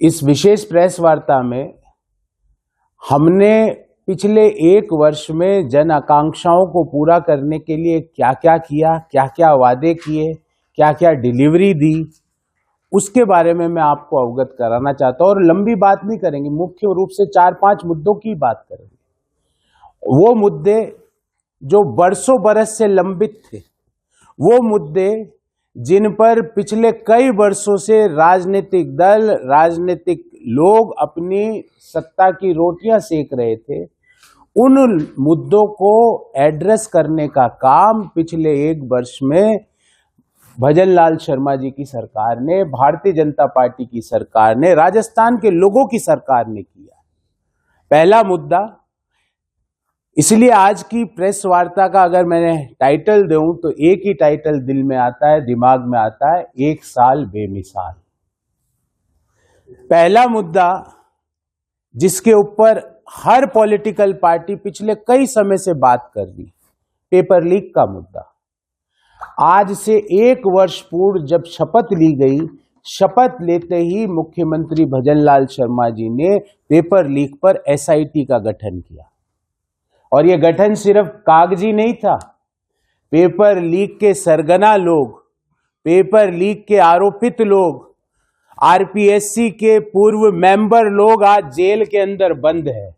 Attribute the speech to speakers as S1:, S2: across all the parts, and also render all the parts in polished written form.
S1: इस विशेष प्रेस वार्ता में हमने पिछले एक वर्ष में जन आकांक्षाओं को पूरा करने के लिए क्या क्या किया, क्या क्या वादे किए, क्या क्या डिलीवरी दी, उसके बारे में मैं आपको अवगत कराना चाहता हूं। और लंबी बात नहीं करेंगे, मुख्य रूप से 4-5 मुद्दों की बात करेंगे। वो मुद्दे जो बरसों बरस से लंबित थे, वो मुद्दे जिन पर पिछले कई वर्षों से राजनीतिक दल, राजनीतिक लोग अपनी सत्ता की रोटियां सेक रहे थे, उन मुद्दों को एड्रेस करने का काम पिछले एक वर्ष में भजनलाल शर्मा जी की सरकार ने, भारतीय जनता पार्टी की सरकार ने, राजस्थान के लोगों की सरकार ने किया। पहला मुद्दा, इसलिए आज की प्रेस वार्ता का अगर मैंने टाइटल दूं तो एक ही टाइटल दिल में आता है, दिमाग में आता है, 1 साल बेमिसाल। पहला मुद्दा जिसके ऊपर हर पॉलिटिकल पार्टी पिछले कई समय से बात कर रही, पेपर लीक का मुद्दा। आज से 1 वर्ष पूर्व जब शपथ ली गई, शपथ लेते ही मुख्यमंत्री भजनलाल शर्मा जी ने पेपर लीक पर एसआईटी का गठन किया। और यह गठन सिर्फ कागजी नहीं था। पेपर लीक के सरगना लोग, पेपर लीक के आरोपित लोग, आरपीएससी के पूर्व मेंबर लोग आज जेल के अंदर बंद है।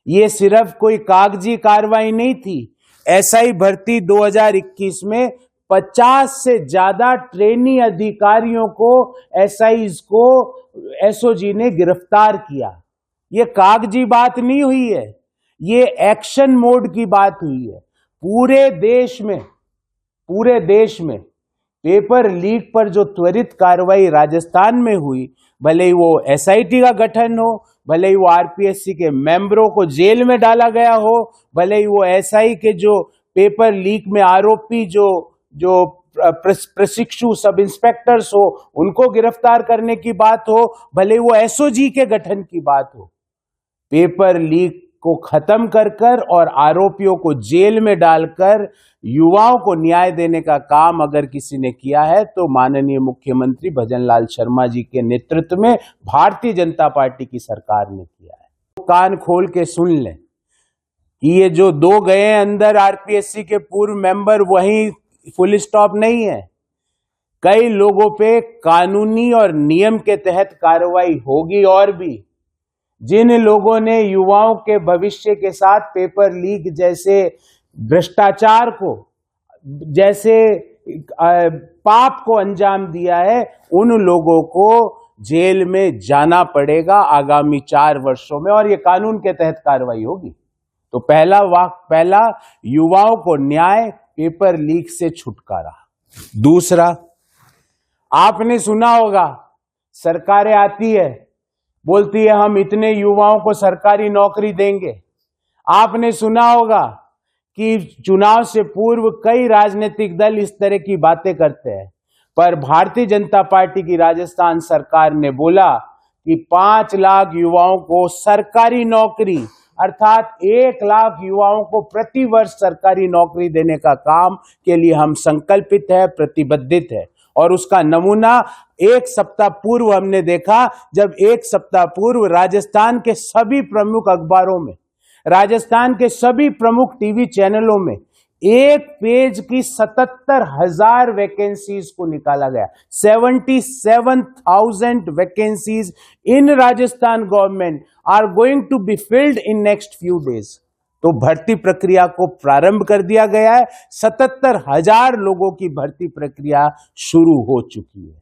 S1: यह सिर्फ कोई कागजी कार्रवाई नहीं थी। एसआई भर्ती 2021 में 50 से ज्यादा ट्रेनी अधिकारियों को, एसआईज को एसओजी ने गिरफ्तार किया। यह कागजी बात नहीं हुई है, ये एक्शन मोड की बात हुई है। पूरे देश में पेपर लीक पर जो त्वरित कार्रवाई राजस्थान में हुई, भले ही वो एसआईटी का गठन हो, भले ही वो आरपीएससी के मेंबरों को जेल में डाला गया हो, भले ही वो एसआई के जो पेपर लीक में आरोपी जो प्रशिक्षु सब इंस्पेक्टर्स हो, उनको गिरफ्तार करने की बात हो, भले ही वो एसओजी के गठन की बात हो, पेपर लीक को खत्म कर और आरोपियों को जेल में डालकर युवाओं को न्याय देने का काम अगर किसी ने किया है तो माननीय मुख्यमंत्री भजनलाल शर्मा जी के नेतृत्व में भारतीय जनता पार्टी की सरकार ने किया है। तो कान खोल के सुन लें कि ये जो 2 गए अंदर आरपीएससी के पूर्व मेंबर, वहीं फुल स्टॉप नहीं है। कई लोगों पे कानूनी और नियम के तहत कार्रवाई होगी। और भी जिन लोगों ने युवाओं के भविष्य के साथ पेपर लीक जैसे भ्रष्टाचार को, जैसे पाप को अंजाम दिया है, उन लोगों को जेल में जाना पड़ेगा आगामी 4 वर्षों में, और ये कानून के तहत कार्रवाई होगी। तो पहला युवाओं को न्याय, पेपर लीक से छुटकारा। दूसरा, आपने सुना होगा सरकारें आती है, बोलती है हम इतने युवाओं को सरकारी नौकरी देंगे। आपने सुना होगा कि चुनाव से पूर्व कई राजनीतिक दल इस तरह की बातें करते हैं, पर भारतीय जनता पार्टी की राजस्थान सरकार ने बोला कि 5 लाख युवाओं को सरकारी नौकरी, अर्थात 1 लाख युवाओं को प्रति वर्ष सरकारी नौकरी देने का काम के लिए हम संकल्पित है, प्रतिबद्धित है। और उसका नमूना 1 सप्ताह पूर्व हमने देखा, जब 1 सप्ताह पूर्व राजस्थान के सभी प्रमुख अखबारों में, राजस्थान के सभी प्रमुख टीवी चैनलों में एक पेज की 77,000 वैकेंसीज को निकाला गया। 77,000 vacancies in Rajasthan government are going to be filled in next few days. तो भर्ती प्रक्रिया को प्रारंभ कर दिया गया है। 77,000 लोगों की भर्ती प्रक्रिया शुरू हो चुकी है।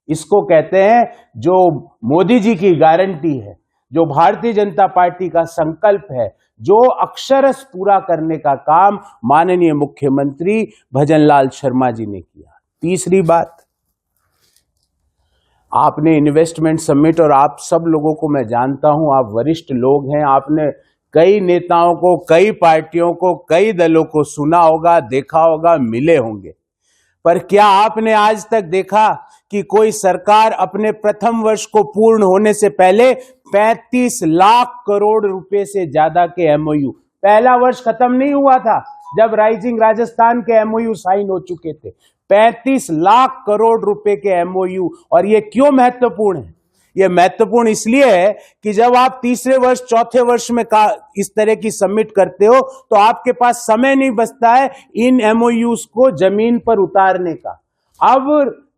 S1: इसको कहते हैं, जो मोदी जी की गारंटी है, जो भारतीय जनता पार्टी का संकल्प है, जो अक्षरश पूरा करने का काम माननीय मुख्यमंत्री भजनलाल शर्मा जी ने किया। तीसरी बात, आपने इन्वेस्टमेंट समिट, और आप सब लोगों को मैं जानता हूं, आप वरिष्ठ लोग हैं, आपने कई नेताओं को, कई पार्टियों को, कई दलों को सुना होगा, देखा होगा, मिले होंगे। पर क्या आपने आज तक देखा कि कोई सरकार अपने प्रथम वर्ष को पूर्ण होने से पहले 35 लाख करोड़ रुपए से ज्यादा के एमओयू, पहला वर्ष खत्म नहीं हुआ था जब राइजिंग राजस्थान के एमओयू साइन हो चुके थे, 35 लाख करोड़ रुपए के एमओयू। और ये क्यों महत्वपूर्ण है? ये महत्वपूर्ण इसलिए है कि जब आप तीसरे वर्ष चौथे वर्ष में इस तरह की सबमिट करते हो तो आपके पास समय नहीं बचता है इन एमओयूज को जमीन पर उतारने का। अब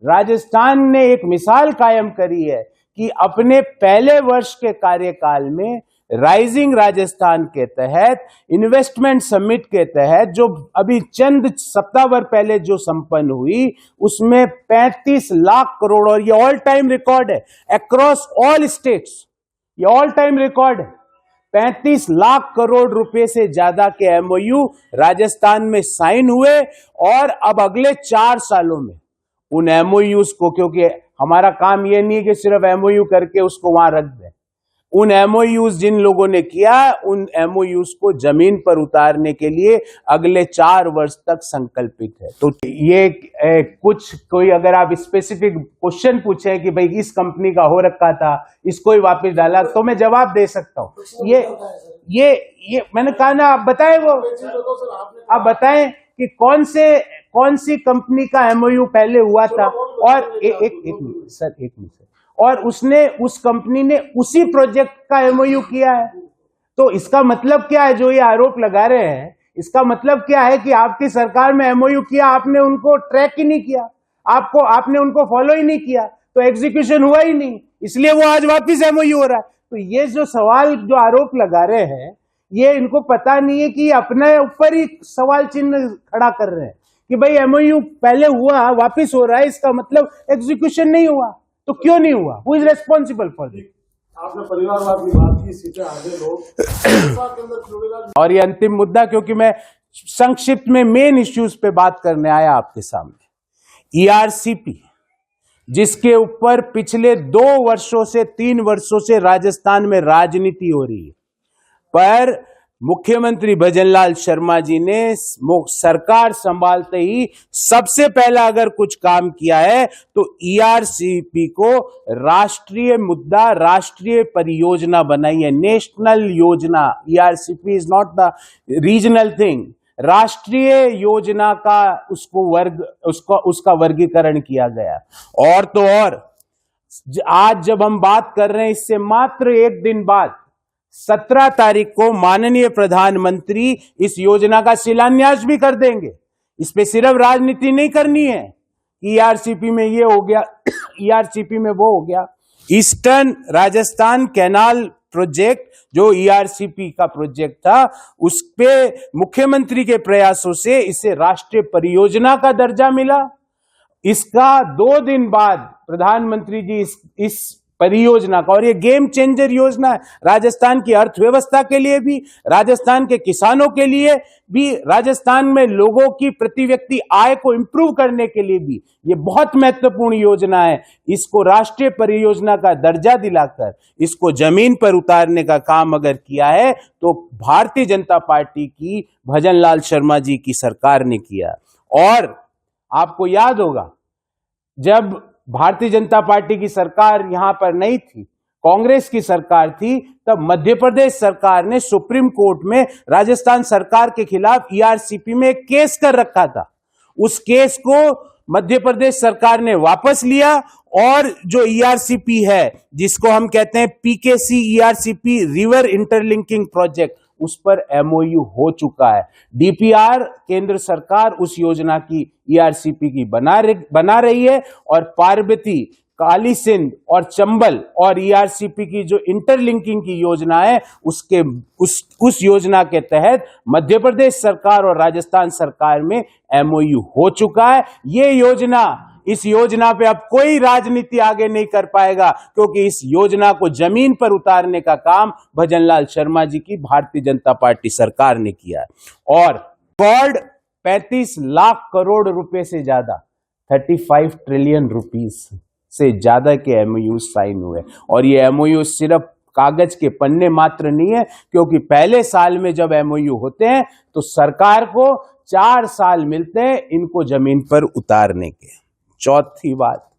S1: राजस्थान ने एक मिसाल कायम करी है कि अपने पहले वर्ष के कार्यकाल में राइजिंग राजस्थान के तहत इन्वेस्टमेंट समिट के तहत जो अभी चंद सप्ताह भर पहले जो संपन्न हुई उसमें 35 लाख करोड़, और ये ऑल टाइम रिकॉर्ड है अक्रॉस ऑल स्टेट्स, ये ऑल टाइम रिकॉर्ड है। 35 लाख करोड़ रुपए से ज्यादा के एमओयू राजस्थान में साइन हुए और अब अगले 4 सालों में उन एमओयूज को, क्योंकि हमारा काम यह नहीं है कि सिर्फ एमओयू करके उसको वहां रख दें, उन एमओयूज जिन लोगों ने किया उन एमओयूज को जमीन पर उतारने के लिए अगले 4 वर्ष तक संकल्पित है। तो ये कुछ कोई अगर आप स्पेसिफिक क्वेश्चन पूछे कि भाई इस कंपनी का हो रखा था इसको ही वापस डाला, तो मैं जवाब दे सकता हूं। ये मैंने कहा ना, आप बताएं, वो आप बताएं कि कौन सी कंपनी का एमओयू पहले हुआ था, और एक मिनट सर, और उसने उस कंपनी ने उसी प्रोजेक्ट का एमओयू किया है। तो इसका मतलब क्या है, जो ये आरोप लगा रहे हैं, इसका मतलब क्या है कि आपकी सरकार में एमओयू किया, आपने उनको ट्रैक ही नहीं किया, आपने उनको फॉलो ही नहीं किया, तो एग्जीक्यूशन हुआ ही नहीं, इसलिए वो आज वापिस एमओयू हो रहा है। तो ये जो सवाल, जो आरोप लगा रहे हैं, ये इनको पता नहीं है कि अपने ऊपर ही सवाल चिन्ह खड़ा कर रहे हैं कि भाई एमओयू पहले हुआ वापिस हो रहा है, इसका मतलब एग्जीक्यूशन नहीं हुआ। तो क्यों नहीं हुआ? Who is responsible for this?
S2: आपने परिवारवाद की बात की, सीटें आधे लोग
S1: और ये अंतिम मुद्दा, क्योंकि मैं संक्षिप्त में मेन इश्यूज पे बात करने आया आपके सामने। ईआरसीपी, जिसके ऊपर पिछले 2 वर्षों से 3 वर्षों से राजस्थान में राजनीति हो रही है, पर मुख्यमंत्री भजनलाल शर्मा जी ने सरकार संभालते ही सबसे पहला अगर कुछ काम किया है तो ईआरसीपी को राष्ट्रीय मुद्दा, राष्ट्रीय परियोजना बनाई है, नेशनल योजना। ERCP is not the regional thing, राष्ट्रीय योजना का उसका वर्गीकरण किया गया। और तो और आज जब हम बात कर रहे हैं, इससे मात्र 1 दिन बाद 17 तारीख को माननीय प्रधानमंत्री इस योजना का शिलान्यास भी कर देंगे। इस पे सिर्फ राजनीति नहीं करनी है, ईआरसीपी में ये हो गया, ईआरसीपी में वो हो गया। ईस्टर्न राजस्थान कैनाल प्रोजेक्ट जो ईआरसीपी का प्रोजेक्ट था, उस पे मुख्यमंत्री के प्रयासों से इसे राष्ट्रीय परियोजना का दर्जा मिला। इसका 2 दिन बाद प्रधानमंत्री जी इस परियोजना का, और ये गेम चेंजर योजना है राजस्थान की अर्थव्यवस्था के लिए भी, राजस्थान के किसानों के लिए भी, राजस्थान में लोगों की प्रति व्यक्ति आय को इंप्रूव करने के लिए भी ये बहुत महत्वपूर्ण योजना है। इसको राष्ट्रीय परियोजना का दर्जा दिलाकर इसको जमीन पर उतारने का काम अगर किया है तो भारतीय जनता पार्टी की भजनलाल शर्मा जी की सरकार ने किया। और आपको याद होगा, जब भारतीय जनता पार्टी की सरकार यहां पर नहीं थी, कांग्रेस की सरकार थी, तब मध्य प्रदेश सरकार ने सुप्रीम कोर्ट में राजस्थान सरकार के खिलाफ ईआरसीपी में एक केस कर रखा था। उस केस को मध्य प्रदेश सरकार ने वापस लिया और जो ईआरसीपी है, जिसको हम कहते हैं PKC ERCP river interlinking project, उस पर एमओयू हो चुका है। डीपीआर केंद्र सरकार उस योजना की ईआरसीपी की बना रही है, और पार्वती, काली सिंध और चंबल और ईआरसीपी की जो इंटरलिंकिंग की योजना है, उस योजना के तहत मध्य प्रदेश सरकार और राजस्थान सरकार में एमओयू हो चुका है। ये योजना, इस योजना पे अब कोई राजनीति आगे नहीं कर पाएगा, क्योंकि इस योजना को जमीन पर उतारने का काम भजनलाल शर्मा जी की भारतीय जनता पार्टी सरकार ने किया है। और रिकॉर्ड 35 लाख करोड़ रुपए से ज्यादा, 35 ट्रिलियन रुपीस से ज्यादा के एमओयू साइन हुए। और ये एमओयू सिर्फ कागज के पन्ने मात्र नहीं है, क्योंकि पहले साल में जब एमओयू होते हैं तो सरकार को 4 साल मिलते हैं इनको जमीन पर उतारने के। चौथी बात,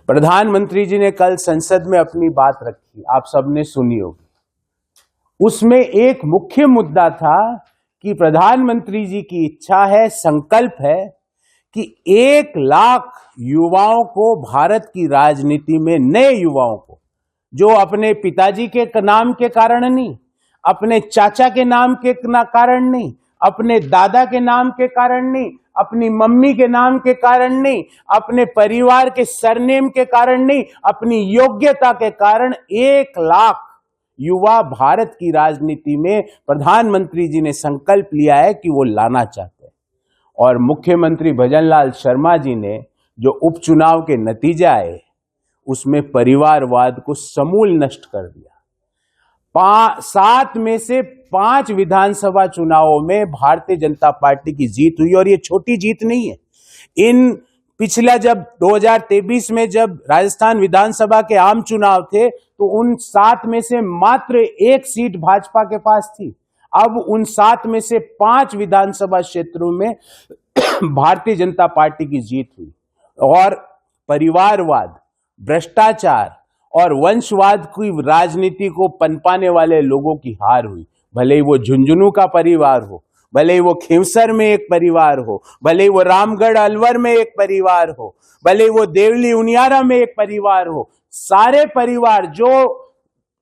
S1: प्रधानमंत्री जी ने कल संसद में अपनी बात रखी, आप सबने सुनी होगी। उसमें एक मुख्य मुद्दा था कि प्रधानमंत्री जी की इच्छा है, संकल्प है कि 1 लाख युवाओं को भारत की राजनीति में, नए युवाओं को, जो अपने पिताजी के नाम के कारण नहीं, अपने चाचा के नाम के कारण नहीं, अपने दादा के नाम के कारण नहीं, अपनी मम्मी के नाम के कारण नहीं, अपने परिवार के सरनेम के कारण नहीं, अपनी योग्यता के कारण 1 लाख युवा भारत की राजनीति में प्रधानमंत्री जी ने संकल्प लिया है कि वो लाना चाहते हैं। और मुख्यमंत्री भजनलाल शर्मा जी ने जो उपचुनाव के नतीजे आए उसमें परिवारवाद को समूल नष्ट कर दिया। 7 में से 5 विधानसभा चुनावों में भारतीय जनता पार्टी की जीत हुई, और ये छोटी जीत नहीं है। इन पिछला जब 2023 में जब राजस्थान विधानसभा के आम चुनाव थे तो उन 7 में से मात्र 1 सीट भाजपा के पास थी। अब उन 7 में से 5 विधानसभा क्षेत्रों में भारतीय जनता पार्टी की जीत हुई, और परिवारवाद, भ्रष्टाचार और वंशवाद की राजनीति को पनपाने वाले लोगों की हार हुई। भले ही वो झुंझुनू का परिवार हो, भले ही वो खींवसर में एक परिवार हो, भले ही वो रामगढ़ अलवर में एक परिवार हो, भले ही वो देवली उनियारा में एक परिवार हो, सारे परिवार जो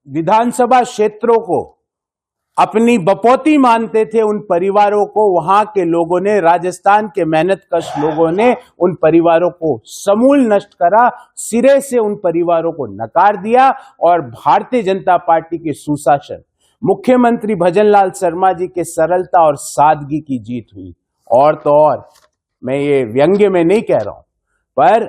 S1: विधानसभा क्षेत्रों को अपनी बपौती मानते थे, उन परिवारों को वहां के लोगों ने, राजस्थान के मेहनतकश लोगों ने उन परिवारों को समूल नष्ट करा, सिरे से उन परिवारों को नकार दिया। और भारतीय जनता पार्टी के सुशासन, मुख्यमंत्री भजनलाल शर्मा जी के सरलता और सादगी की जीत हुई। और तो और, मैं ये व्यंग्य में नहीं कह रहा हूं, पर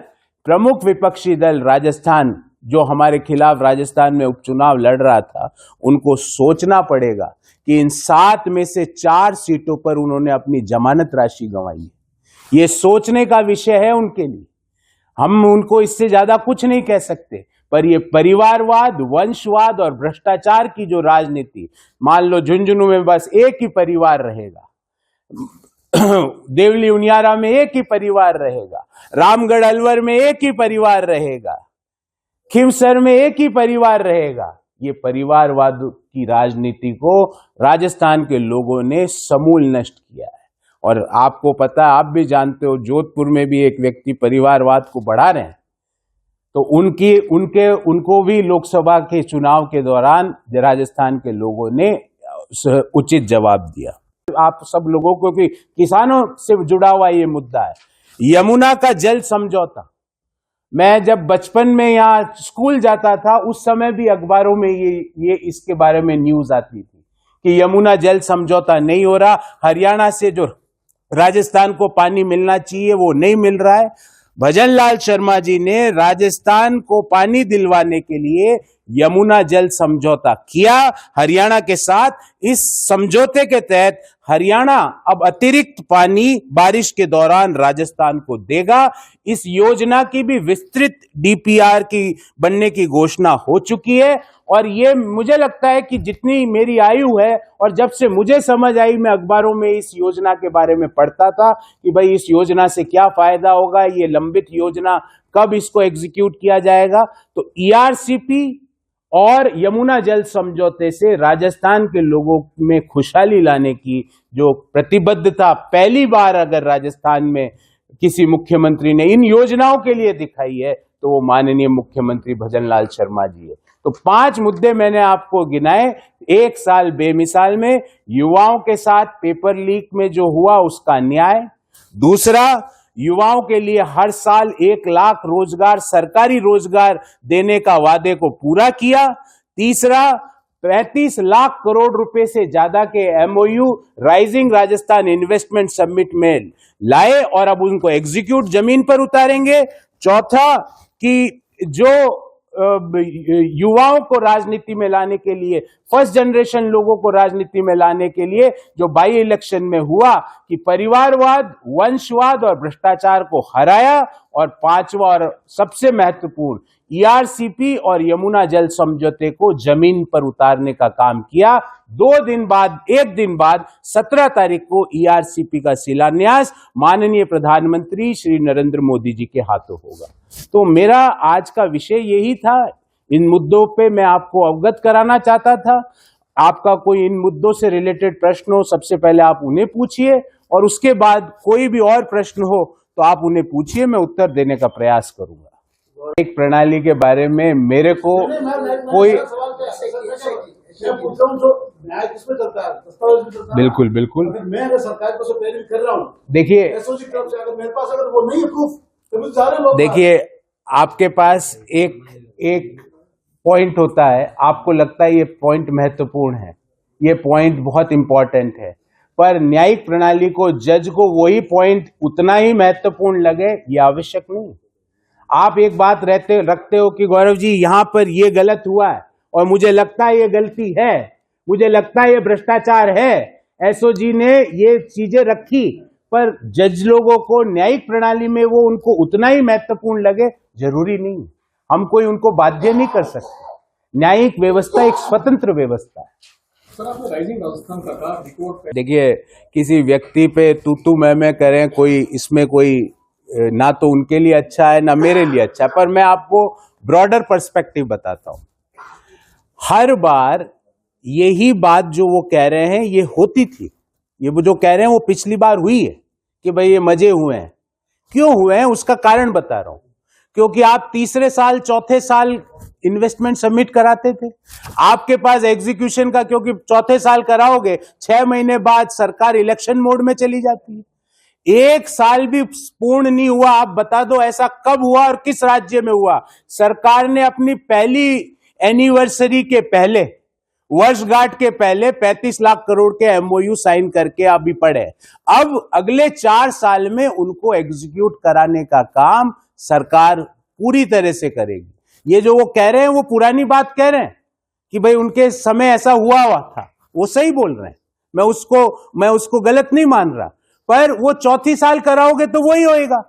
S1: प्रमुख विपक्षी दल राजस्थान, जो हमारे खिलाफ राजस्थान में उपचुनाव लड़ रहा था, उनको सोचना पड़ेगा कि इन 7 में से 4 सीटों पर उन्होंने अपनी जमानत राशि गंवाई है। ये सोचने का विषय है उनके लिए। हम उनको इससे ज्यादा कुछ नहीं कह सकते, पर ये परिवारवाद, वंशवाद और भ्रष्टाचार की जो राजनीति, मान लो झुंझुनू में बस एक ही परिवार रहेगा, देवली उनियारा में एक ही परिवार रहेगा, रामगढ़ अलवर में एक ही परिवार रहेगा, खींवसर में एक ही परिवार रहेगा। ये परिवारवाद की राजनीति को राजस्थान के लोगों ने समूल नष्ट किया है। और आपको पता है, आप भी जानते हो, जोधपुर में भी एक व्यक्ति परिवारवाद को बढ़ा रहे हैं, तो उनको भी लोकसभा के चुनाव के दौरान राजस्थान के लोगों ने उचित जवाब दिया। आप सब लोगों को कि किसानों से जुड़ा हुआ ये मुद्दा है, यमुना का जल समझौता। मैं जब बचपन में यहाँ स्कूल जाता था, उस समय भी अखबारों में ये इसके बारे में न्यूज आती थी कि यमुना जल समझौता नहीं हो रहा, हरियाणा से जो राजस्थान को पानी मिलना चाहिए वो नहीं मिल रहा है। भजनलाल शर्मा जी ने राजस्थान को पानी दिलवाने के लिए यमुना जल समझौता किया हरियाणा के साथ। इस समझौते के तहत हरियाणा अब अतिरिक्त पानी बारिश के दौरान राजस्थान को देगा। इस योजना की भी विस्तृत डीपीआर की बनने की घोषणा हो चुकी है, और ये मुझे लगता है कि जितनी मेरी आयु है और जब से मुझे समझ आई, मैं अखबारों में इस योजना के बारे में पढ़ता था कि भाई इस योजना से क्या फायदा होगा, ये लंबित योजना, कब इसको एग्जीक्यूट किया जाएगा। तो ईआरसीपी और यमुना जल समझौते से राजस्थान के लोगों में खुशहाली लाने की जो प्रतिबद्धता पहली बार अगर राजस्थान में किसी मुख्यमंत्री ने इन योजनाओं के लिए दिखाई है तो वो माननीय मुख्यमंत्री भजनलाल शर्मा जी है। तो 5 मुद्दे मैंने आपको गिनाए। 1 साल बेमिसाल में युवाओं के साथ पेपर लीक में जो हुआ उसका न्याय। दूसरा, युवाओं के लिए हर साल 1 लाख रोजगार, सरकारी रोजगार देने का वादे को पूरा किया। तीसरा, 35 लाख करोड़ रुपए से ज्यादा के MOU rising Rajasthan investment summit में लाए और अब उनको एग्जीक्यूट जमीन पर उतारेंगे। चौथा, कि जो युवाओं को राजनीति में लाने के लिए, फर्स्ट जनरेशन लोगों को राजनीति में लाने के लिए जो बाई इलेक्शन में हुआ कि परिवारवाद, वंशवाद और भ्रष्टाचार को हराया। और 5वां और सबसे महत्वपूर्ण, ईआरसीपी और यमुना जल समझौते को जमीन पर उतारने का काम किया। 1 दिन बाद 17 तारीख को ईआरसीपी का शिलान्यास माननीय प्रधानमंत्री श्री नरेंद्र मोदी जी के हाथों होगा। तो मेरा आज का विषय यही था। इन मुद्दों पे मैं आपको अवगत कराना चाहता था। आपका कोई इन मुद्दों से रिलेटेड प्रश्न हो, सबसे पहले आप उन्हें पूछिए, और उसके बाद कोई भी और प्रश्न हो तो आप उन्हें पूछिए, मैं उत्तर देने का प्रयास करूंगा। एक प्रणाली के बारे में मेरे को कोई
S2: मैं पूछ रहा हूँ जो न्याय किसमें चलता है, दस्तावेज में चलता है।
S1: बिल्कुल बिल्कुल
S2: अगर मैं अगर सरकार को से पैरवी कर रहा हूँ,
S1: देखिए
S2: एसओजी की तरफ से अगर मेरे पास अगर वो नहीं है प्रूफ, तो मुझे सारे लोग
S1: देखिए आपके पास एक एक पॉइंट होता है, आपको लगता है ये पॉइंट महत्वपूर्ण है, ये पॉइंट बहुत इंपॉर्टेंट है, पर न्यायिक प्रणाली को, जज को वही पॉइंट उतना ही महत्वपूर्ण लगे ये आवश्यक नहीं। आप एक बात रखते हो कि गौरव जी यहां पर ये गलत हुआ है और मुझे लगता है ये गलती है, मुझे लगता है ये भ्रष्टाचार है, एसओजी ने ये चीजें रखी, पर जज लोगों को न्यायिक प्रणाली में वो उनको उतना ही महत्वपूर्ण लगे जरूरी नहीं। हम कोई उनको बाध्य नहीं कर सकते। न्यायिक व्यवस्था एक स्वतंत्र व्यवस्था है।
S2: सर आपने राइजिंग राजस्थान का कहा रिपोर्ट
S1: देखिए किसी व्यक्ति पे तू मैं करें, कोई इसमें कोई ना तो उनके लिए अच्छा है ना मेरे लिए अच्छा है, पर मैं आपको ब्रॉडर पर्सपेक्टिव बताता हूं। हर बार यही बात जो वो कह रहे हैं ये होती थी, ये वो जो कह रहे हैं वो पिछली बार हुई है कि भाई ये मजे हुए हैं। क्यों हुए हैं उसका कारण बता रहा हूं। क्योंकि आप तीसरे साल चौथे साल इन्वेस्टमेंट सबमिट कराते थे, आपके पास एग्जीक्यूशन का, क्योंकि चौथे साल कराओगे 6 महीने बाद सरकार इलेक्शन मोड में चली जाती है, एक साल भी पूर्ण नहीं हुआ। आप बता दो ऐसा कब हुआ और किस राज्य में हुआ। सरकार ने अपनी पहली एनिवर्सरी के पहले, वर्षगांठ के पहले 35 लाख करोड़ के एमओयू साइन करके अभी पड़े। अब अगले 4 साल में उनको एग्जीक्यूट कराने का काम सरकार पूरी तरह से करेगी। ये जो वो कह रहे हैं वो पुरानी बात कह रहे हैं कि भाई उनके समय ऐसा हुआ था, वो सही बोल रहे हैं, मैं उसको गलत नहीं मान रहा, पर वो चौथी साल कराओगे तो वही होएगा,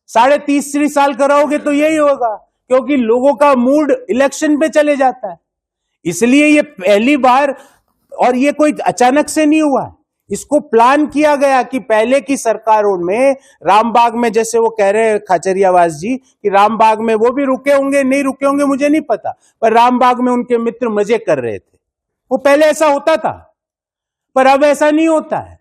S1: 3.5 साल कराओगे तो यही होगा, क्योंकि लोगों का मूड इलेक्शन पे चले जाता है। इसलिए ये पहली बार, और ये कोई अचानक से नहीं हुआ है, इसको प्लान किया गया कि पहले की सरकारों में रामबाग में, जैसे वो कह रहे हैं खाचरियावास जी कि रामबाग में वो भी रुके होंगे, नहीं रुके होंगे मुझे नहीं पता, पर रामबाग में उनके मित्र मजे कर रहे थे। वो पहले ऐसा होता था, पर अब ऐसा नहीं होता है।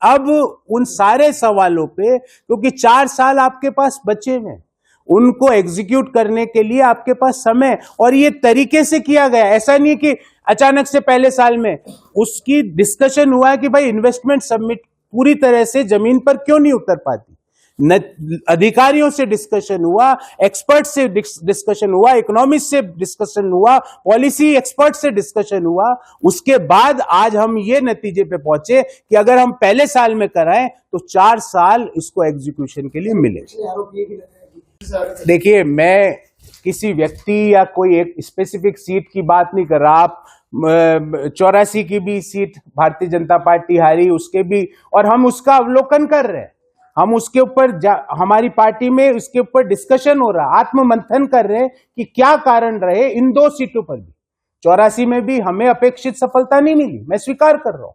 S1: अब उन सारे सवालों पे, क्योंकि 4 साल आपके पास बचे हैं, उनको एग्जीक्यूट करने के लिए आपके पास समय, और ये तरीके से किया गया। ऐसा नहीं कि अचानक से पहले साल में, उसकी डिस्कशन हुआ है कि भाई इन्वेस्टमेंट सबमिट पूरी तरह से जमीन पर क्यों नहीं उतर पाती, अधिकारियों से डिस्कशन हुआ, एक्सपर्ट से डिस्कशन हुआ, इकोनॉमिस्ट से डिस्कशन हुआ, पॉलिसी एक्सपर्ट से डिस्कशन हुआ। उसके बाद आज हम ये नतीजे पे पहुंचे कि अगर हम पहले साल में कराएं तो 4 साल इसको एग्जीक्यूशन के लिए मिले। देखिए मैं किसी व्यक्ति या कोई एक स्पेसिफिक सीट की बात नहीं कर रहा। आप 84 की भी सीट भारतीय जनता पार्टी हारी, उसके भी, और हम उसका अवलोकन कर रहे हैं, हम उसके ऊपर हमारी पार्टी में उसके ऊपर डिस्कशन हो रहा, आत्ममंथन कर रहे हैं कि क्या कारण रहे इन 2 सीटों पर भी। 84 में भी हमें अपेक्षित सफलता नहीं मिली, मैं स्वीकार कर रहा हूं।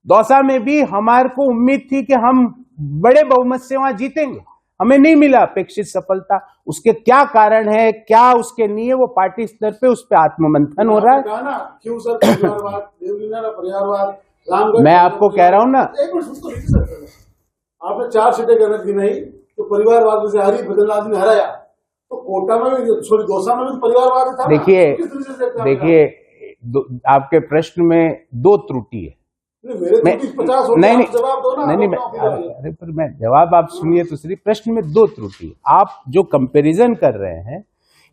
S1: दौसा में भी हमारे को उम्मीद थी कि हम बड़े बहुमत से वहां जीतेंगे, हमें नहीं मिला अपेक्षित सफलता। उसके क्या कारण है, क्या उसके नहीं है, वो पार्टी स्तर पे उस पर आत्ममंथन हो रहा है।
S2: क्यों सर परिवारवाद,
S1: मैं आपको कह रहा हूं ना,
S2: आपने 4 सीटें गलत गिनाई तो परिवारवाद में से हारी, बदलनाथ ने हराया, तो कोटा में भी, सॉरी दौसा में भी परिवारवाद था।
S1: देखिए आपके प्रश्न में 2 त्रुटि है। अरे पर मैं जवाब आप सुनिए तो सही। प्रश्न में 2 त्रुटि। आप जो कंपैरिजन कर रहे हैं,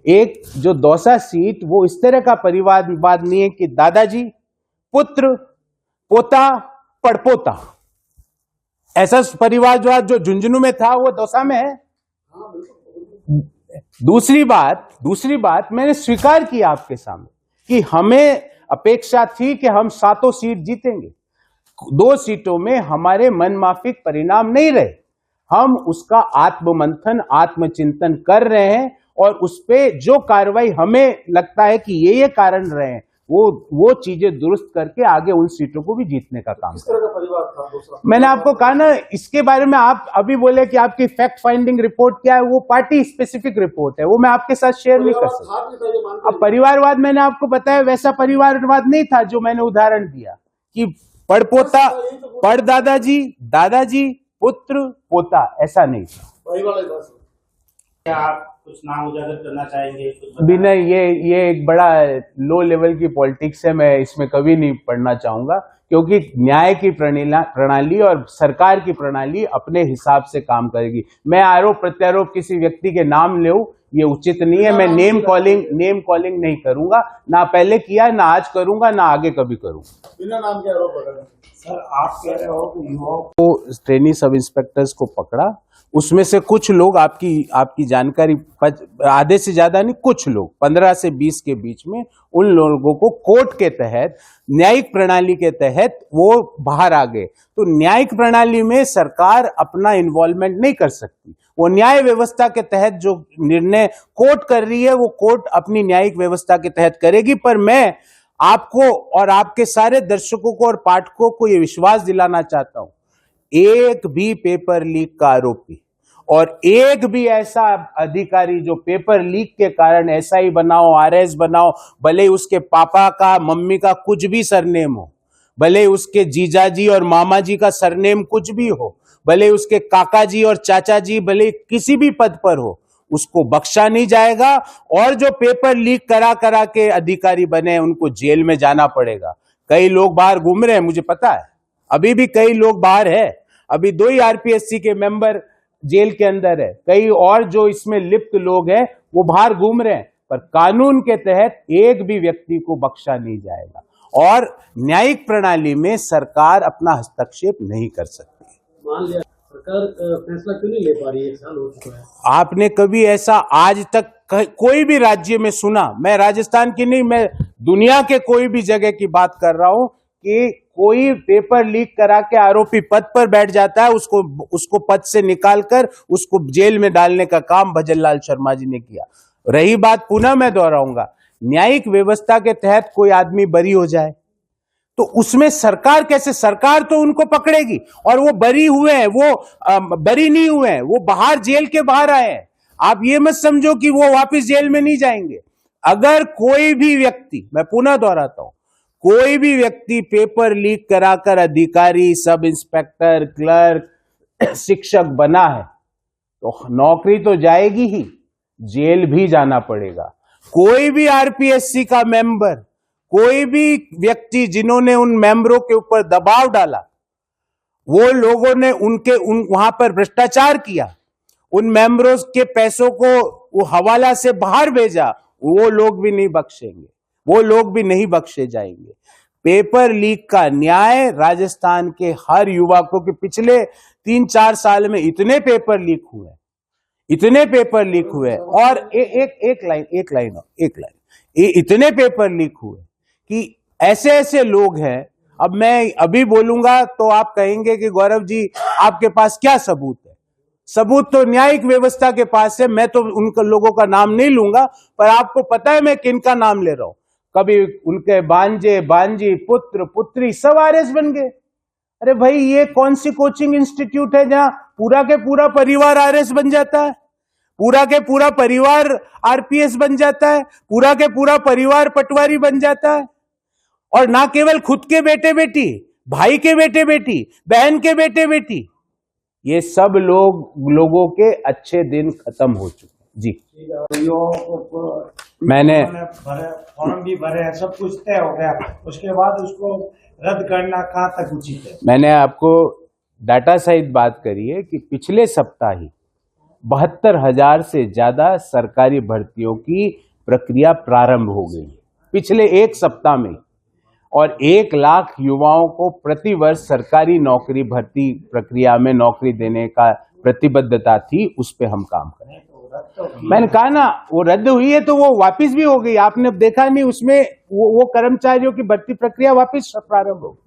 S1: एक जो दौसा सीट, वो इस तरह का परिवारवाद नहीं है कि दादाजी पुत्र पोता पड़पोता, ऐसा परिवारवाद जो झुंझुनू में था वो दौसा में है। दूसरी बात मैंने स्वीकार किया आपके सामने कि हमें अपेक्षा थी कि हम 7 सीट जीतेंगे। 2 सीटों में हमारे मनमाफिक परिणाम नहीं रहे। हम उसका आत्ममंथन, आत्मचिंतन कर रहे हैं, और उस पे जो कार्रवाई हमें लगता है कि ये कारण रहे हैं, वो चीजें दुरुस्त करके आगे उन सीटों को भी जीतने का काम।
S2: किस तरह का परिवार था?
S1: मैंने आपको कहा ना, इसके बारे में आप अभी बोले कि आपकी फैक्ट फाइंडिंग रिपोर्ट क्या है, वो पार्टी स्पेसिफिक रिपोर्ट है, वो मैं आपके साथ शेयर नहीं कर सकता। अब परिवारवाद मैंने आपको बताया वैसा परिवारवाद नहीं था जो मैंने उदाहरण दिया कि पड़पोता, पड़दादाजी, दादाजी, पुत्र, पोता, ऐसा नहीं था।
S2: वही वाला ही बस।
S3: क्या आप कुछ नाम उजागर करना चाहेंगे?
S1: विनय, ये एक बड़ा लो लेवल की पॉलिटिक्स है, मैं इसमें कभी नहीं पढ़ना चाहूंगा, क्योंकि न्याय की प्रणाली और सरकार की प्रणाली अपने हिसाब से काम करेगी। मैं आरोप प्रत्यारोप किसी व्यक्ति के नाम ले, ये उचित नहीं है। मैं नेम कॉलिंग नहीं करूंगा, ना पहले किया, ना आज करूंगा, ना आगे कभी करूंगा।
S2: बिना नाम के आरोप लगा रहे हैं।
S3: सर, आप कह रहे हो कि युवाओं
S1: को ट्रेनी सब इंस्पेक्टर्स को पकड़ा, उसमें से कुछ लोग, आपकी जानकारी, आधे से ज्यादा नहीं, कुछ लोग 15 से 20 के बीच में, उन लोगों को कोर्ट के तहत, न्यायिक प्रणाली के तहत वो बाहर आ गए। तो न्यायिक प्रणाली में सरकार अपना इन्वॉल्वमेंट नहीं कर सकती। वो न्याय व्यवस्था के तहत जो निर्णय कोर्ट कर रही है, वो कोर्ट अपनी न्यायिक व्यवस्था के तहत करेगी। पर मैं आपको और आपके सारे दर्शकों को और पाठकों को ये विश्वास दिलाना चाहता हूं, एक भी पेपर लीक का आरोपी और एक भी ऐसा अधिकारी जो पेपर लीक के कारण एसआई बनाओ, आरएस बनाओ, भले ही उसके पापा का, मम्मी का कुछ भी सरनेम हो, भले ही उसके जीजाजी और मामा जी का सरनेम कुछ भी हो, भले ही उसके काका जी और चाचा जी भले ही किसी भी पद पर हो, उसको बख्शा नहीं जाएगा। और जो पेपर लीक करा करा के अधिकारी बने, उनको जेल में जाना पड़ेगा। कई लोग बाहर घूम रहे हैं, मुझे पता है, अभी भी कई लोग बाहर है। अभी 2 ही आरपीएससी के मेंबर जेल के अंदर है, कई और जो इसमें लिप्त लोग हैं वो बाहर घूम रहे हैं। पर कानून के तहत एक भी व्यक्ति को बख्शा नहीं जाएगा और न्यायिक प्रणाली में सरकार अपना हस्तक्षेप नहीं कर सकती।
S2: मान लिया सरकार फैसला क्यों नहीं ले पा रही है? 1 साल हो चुका है।
S1: आपने कभी ऐसा आज तक कोई भी राज्य में सुना? मैं राजस्थान की नहीं, मैं दुनिया के कोई भी जगह की बात कर रहा हूं कि कोई पेपर लीक करा के आरोपी पद पर बैठ जाता है, उसको पद से निकालकर उसको जेल में डालने का काम भजनलाल शर्मा जी ने किया। रही बात, पुनः मैं दोहराऊंगा, न्यायिक व्यवस्था के तहत कोई आदमी बरी हो जाए तो उसमें सरकार कैसे, सरकार तो उनको पकड़ेगी और वो बरी हुए हैं, वो बरी नहीं हुए हैं, वो बाहर, जेल के बाहर आए हैं। आप ये मत समझो कि वो वापस जेल में नहीं जाएंगे। अगर कोई भी व्यक्ति, मैं पुनः दोहराता हूं, कोई भी व्यक्ति पेपर लीक कराकर अधिकारी, सब इंस्पेक्टर, क्लर्क, शिक्षक बना है तो नौकरी तो जाएगी ही, जेल भी जाना पड़ेगा। कोई भी आरपीएससी का मेंबर, कोई भी व्यक्ति जिन्होंने उन मेंबरों के ऊपर दबाव डाला, वो लोगों ने वहां पर भ्रष्टाचार किया, उन मेंबरों के पैसों को वो हवाला से बाहर भेजा, वो लोग भी नहीं बख्शेंगे, वो लोग भी नहीं बख्शे जाएंगे। पेपर लीक का न्याय राजस्थान के हर युवा को, कि पिछले 3-4 साल में इतने पेपर लीक हुए, इतने पेपर लीक हुए, और एक लाइन, इतने पेपर लीक हुए कि ऐसे ऐसे लोग हैं। अब मैं अभी बोलूंगा तो आप कहेंगे कि गौरव जी आपके पास क्या सबूत है? सबूत तो न्यायिक व्यवस्था के पास है। मैं तो उन लोगों का नाम नहीं लूंगा, पर आपको पता है मैं किनका नाम ले रहा हूं। कभी उनके भांजे, भांजी, पुत्र, पुत्री सब आरएस बन गए। अरे भाई, ये कौन सी कोचिंग इंस्टीट्यूट है जहां पूरा के पूरा परिवार आरएस बन जाता है, पूरा के पूरा परिवार आरपीएस बन जाता है, पूरा के पूरा परिवार पटवारी बन जाता है? और ना केवल खुद के बेटे बेटी, भाई के बेटे बेटी, बहन के बेटे बेटी, ये सब लोगों के अच्छे दिन खत्म हो चुके हैं। जी, मैंने
S3: फॉर्म भी भरे, सब कुछ तय हो गया, उसके बाद उसको रद्द करना कहां तक उचित है?
S1: मैंने आपको डाटा सहित बात करी है कि पिछले सप्ताह ही 72,000 से ज्यादा सरकारी भर्तियों की प्रक्रिया प्रारंभ हो गई पिछले एक सप्ताह में, और 1 लाख युवाओं को प्रतिवर्ष सरकारी नौकरी भर्ती प्रक्रिया में नौकरी देने का प्रतिबद्धता थी। उस पे हम काम करें। मैंने कहा ना, वो रद्द हुई है तो वो वापस भी हो गई। आपने देखा नहीं, उसमें वो कर्मचारियों की भर्ती प्रक्रिया वापस प्रारंभ हो गई।